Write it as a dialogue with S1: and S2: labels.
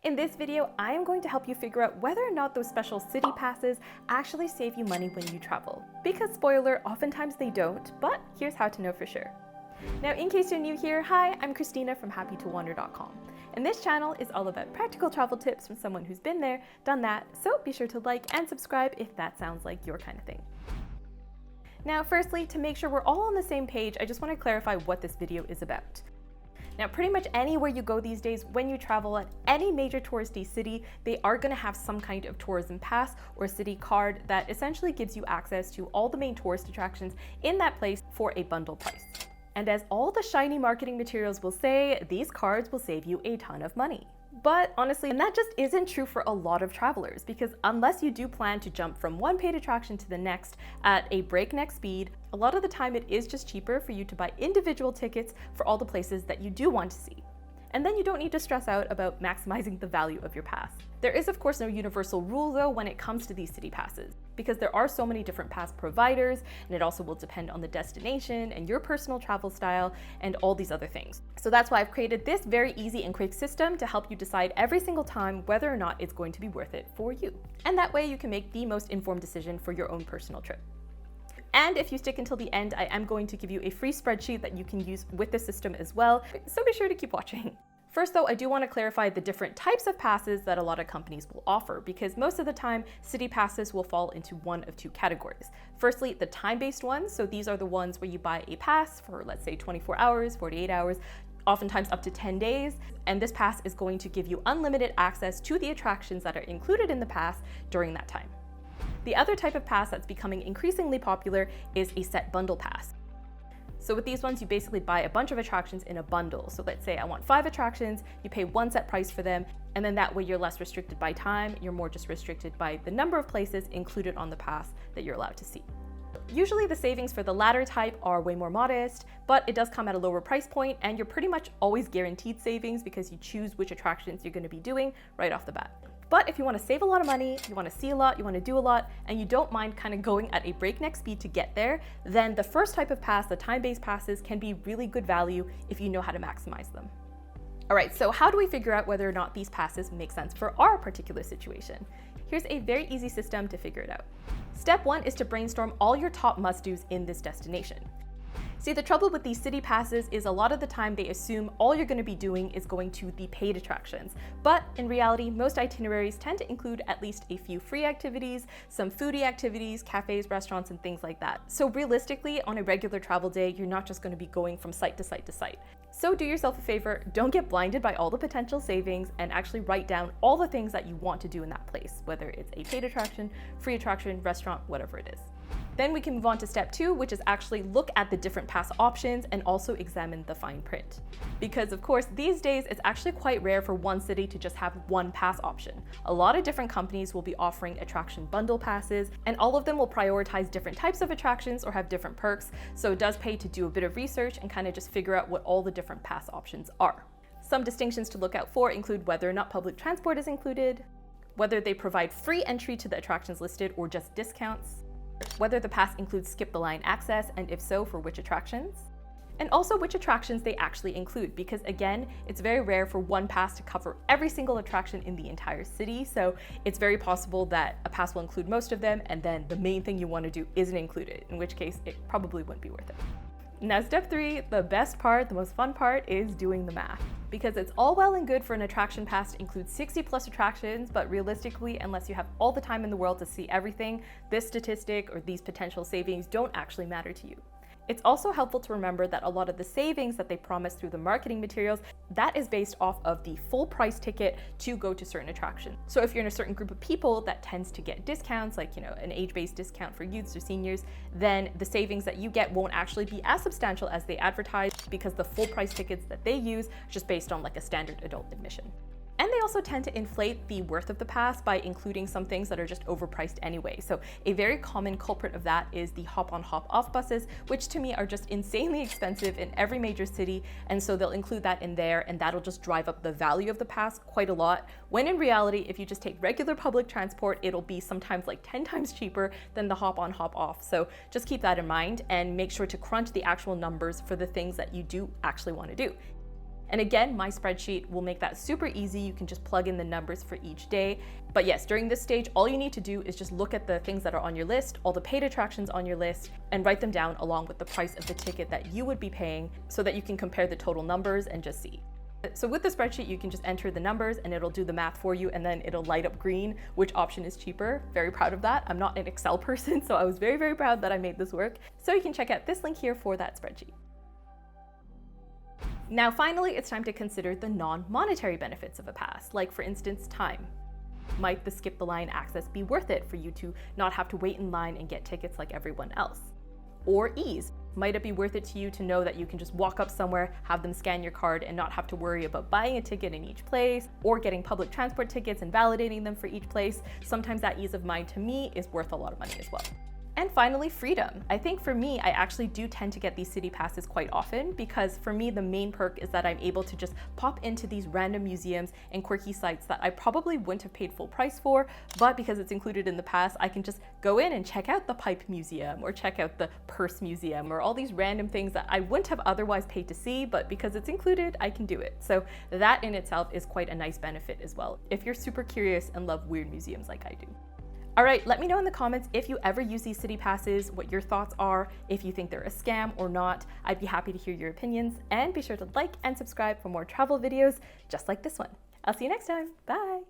S1: In this video, I am going to help you figure out whether or not those special city passes actually save you money when you travel. Because spoiler, oftentimes they don't, but here's how to know for sure. Now, in case you're new here, hi, I'm Christina from happytowander.com. And this channel is all about practical travel tips from someone who's been there, done that, so be sure to like and subscribe if that sounds like your kind of thing. Now, firstly, to make sure we're all on the same page, I just want to clarify what this video is about. Now, pretty much anywhere you go these days, when you travel at any major touristy city, they are going to have some kind of tourism pass or city card that essentially gives you access to all the main tourist attractions in that place for a bundle price. And as all the shiny marketing materials will say, these cards will save you a ton of money. But honestly, and that just isn't true for a lot of travelers, because unless you do plan to jump from one paid attraction to the next at a breakneck speed, a lot of the time it is just cheaper for you to buy individual tickets for all the places that you do want to see. And then you don't need to stress out about maximizing the value of your pass. There is of course no universal rule though when it comes to these city passes, because there are so many different pass providers, and it also will depend on the destination and your personal travel style and all these other things. So that's why I've created this very easy and quick system to help you decide every single time whether or not it's going to be worth it for you. And that way you can make the most informed decision for your own personal trip. And if you stick until the end, I am going to give you a free spreadsheet that you can use with the system as well, so be sure to keep watching. First though, I do want to clarify the different types of passes that a lot of companies will offer, because most of the time, city passes will fall into one of two categories. Firstly, the time-based ones, so these are the ones where you buy a pass for, let's say, 24 hours, 48 hours, oftentimes up to 10 days, and this pass is going to give you unlimited access to the attractions that are included in the pass during that time. The other type of pass that's becoming increasingly popular is a set bundle pass. So with these ones, you basically buy a bunch of attractions in a bundle. So let's say I want 5 attractions, you pay one set price for them, and then that way you're less restricted by time, you're more just restricted by the number of places included on the pass that you're allowed to see. Usually the savings for the latter type are way more modest, but it does come at a lower price point, and you're pretty much always guaranteed savings because you choose which attractions you're going to be doing right off the bat. But if you want to save a lot of money, you want to see a lot, you want to do a lot, and you don't mind kind of going at a breakneck speed to get there, then the first type of pass, the time-based passes, can be really good value if you know how to maximize them. All right, so how do we figure out whether or not these passes make sense for our particular situation? Here's a very easy system to figure it out. Step 1 is to brainstorm all your top must-dos in this destination. See, the trouble with these city passes is a lot of the time they assume all you're going to be doing is going to the paid attractions. But in reality, most itineraries tend to include at least a few free activities, some foodie activities, cafes, restaurants, and things like that. So realistically, on a regular travel day, you're not just going to be going from site to site to site. So do yourself a favor, don't get blinded by all the potential savings, and actually write down all the things that you want to do in that place, whether it's a paid attraction, free attraction, restaurant, whatever it is. Then we can move on to step 2, which is actually look at the different pass options and also examine the fine print. Because of course, these days it's actually quite rare for one city to just have one pass option. A lot of different companies will be offering attraction bundle passes, and all of them will prioritize different types of attractions or have different perks, so it does pay to do a bit of research and kind of just figure out what all the different pass options are. Some distinctions to look out for include whether or not public transport is included, whether they provide free entry to the attractions listed or just discounts, whether the pass includes skip-the-line access, and if so, for which attractions, and also which attractions they actually include, because again, it's very rare for one pass to cover every single attraction in the entire city, so it's very possible that a pass will include most of them, and then the main thing you want to do isn't included, in which case it probably wouldn't be worth it. Now, step 3, the best part, the most fun part, is doing the math. Because it's all well and good for an attraction pass to include 60 plus attractions, but realistically, unless you have all the time in the world to see everything, this statistic or these potential savings don't actually matter to you. It's also helpful to remember that a lot of the savings that they promise through the marketing materials, that is based off of the full price ticket to go to certain attractions. So if you're in a certain group of people that tends to get discounts, like, an age-based discount for youths or seniors, then the savings that you get won't actually be as substantial as they advertise, because the full price tickets that they use are just based on like a standard adult admission. And they also tend to inflate the worth of the pass by including some things that are just overpriced anyway. So a very common culprit of that is the hop-on hop-off buses, which to me are just insanely expensive in every major city. And so they'll include that in there, and that'll just drive up the value of the pass quite a lot. When in reality, if you just take regular public transport, it'll be sometimes like 10 times cheaper than the hop-on hop-off. So just keep that in mind and make sure to crunch the actual numbers for the things that you do actually want to do. And again, my spreadsheet will make that super easy. You can just plug in the numbers for each day. But yes, during this stage, all you need to do is just look at the things that are on your list, all the paid attractions on your list, and write them down along with the price of the ticket that you would be paying so that you can compare the total numbers and just see. So with the spreadsheet, you can just enter the numbers and it'll do the math for you, and then it'll light up green, which option is cheaper. Very proud of that. I'm not an Excel person, so I was very, very proud that I made this work. So you can check out this link here for that spreadsheet. Now, finally, it's time to consider the non-monetary benefits of a pass, like for instance, time. Might the skip the line access be worth it for you to not have to wait in line and get tickets like everyone else? Or ease. Might it be worth it to you to know that you can just walk up somewhere, have them scan your card, and not have to worry about buying a ticket in each place, or getting public transport tickets and validating them for each place? Sometimes that ease of mind to me is worth a lot of money as well. And finally, freedom. I think for me, I actually do tend to get these city passes quite often because for me, the main perk is that I'm able to just pop into these random museums and quirky sites that I probably wouldn't have paid full price for, but because it's included in the pass, I can just go in and check out the Pipe Museum or check out the Purse Museum or all these random things that I wouldn't have otherwise paid to see, but because it's included, I can do it. So that in itself is quite a nice benefit as well, if you're super curious and love weird museums like I do. All right, let me know in the comments if you ever use these city passes, what your thoughts are, if you think they're a scam or not. I'd be happy to hear your opinions, and be sure to like and subscribe for more travel videos just like this one. I'll see you next time. Bye.